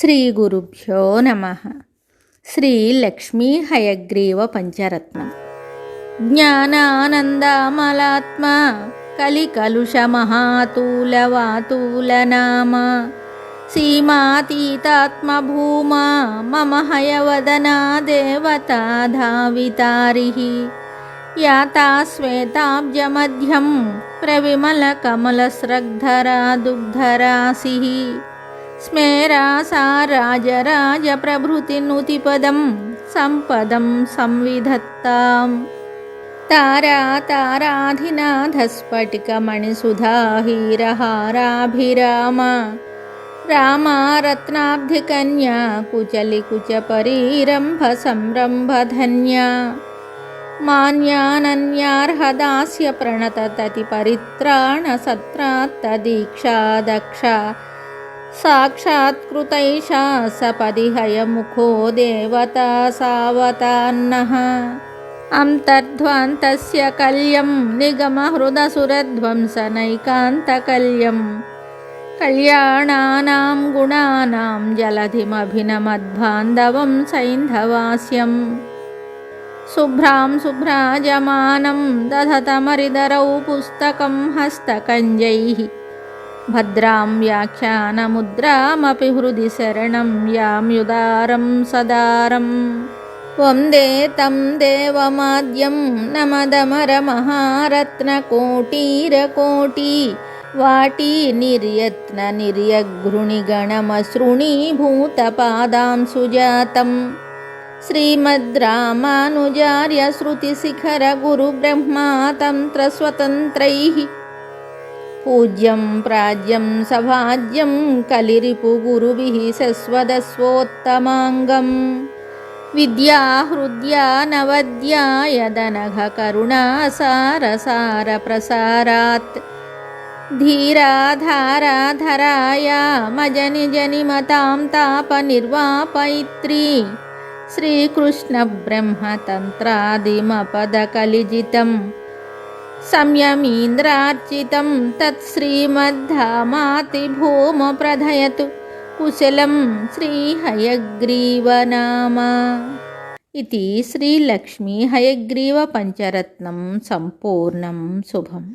శ్రీ గురుభ్యో నమః. శ్రీ లక్ష్మీ హయగ్రీవ పంచరత్నం. జ్ఞానానందమలాత్మ కలికలుష మహాతూలవాతూలనామ సీమాతీతాత్మ భూమా మమ హయవదనా దేవతా ధావితారిః యాతా శ్వేతాబ్జమధ్యం ప్రవిమల కమలస్రగ్ధరా దుగ్ధరాశిః స్మేరా సా రాజరాజ ప్రభృతినుతిపదం సంపదం సంవిధత్తాం తారా తారాధినాథస్ఫటికమణిసుధాహీరహారాభిరామ రామా రత్నాబ్ధికన్యా కుచలికుచపరీరంభ సంరంభధన్యా మాన్యానన్యార్హదాస్య ప్రణతతతి పరిత్రాణ సత్రాత్తదీక్షా దక్ష సాక్షాత్కృతైషా సపది హయముఖో దేవతా సావతాన్నః అంతర్ధ్వాంతస్య కల్యం నిగమహృదసురధ్వంసనైకాంతకల్యం కళ్యాణానాం గుణానాం జలధిమభినమద్బాంధవం సైంధవాస్యం శుభ్రాం శుభ్రాజమానం దధతమరిదరౌ పుస్తకం హస్తకంజైః భద్రాం వ్యాఖ్యానముద్రామపి హృది శరణం యామ్యుదారం సదారం వందే తం దేవమాద్యం నమదమరమహారత్నకోటీరకోటి వాటీ నిర్యత్న నిర్యగృణిగణమసృణీభూతపాదాం సుజాతం శ్రీమద్రామానుజార్య శృతిశిఖర గురుబ్రహ్మాతంత్రస్వతంత్రైః పూజ్యం ప్రాజ్యం సభాజ్యం కలిరిపు గురుభిః సస్వదస్వోత్తమాంగం విద్యాహృద్యా నవద్యా యదనఘ కరుణాసారసార ప్రసారాత్ ధీరాధారాధరాయా మజనిజనిమతాం తాపనిర్వాపయిత్రీ శ్రీకృష్ణ బ్రహ్మతంత్రాదిమపదకలిజితం సంయమీంద్రార్చితం తత్శ్రీమద్ధామాతి భూమ ప్రధయతు కుశలం శ్రీహయగ్రీవనామ. ఇది శ్రీలక్ష్మీ హయగ్రీవ పంచరత్నం సంపూర్ణం శుభం.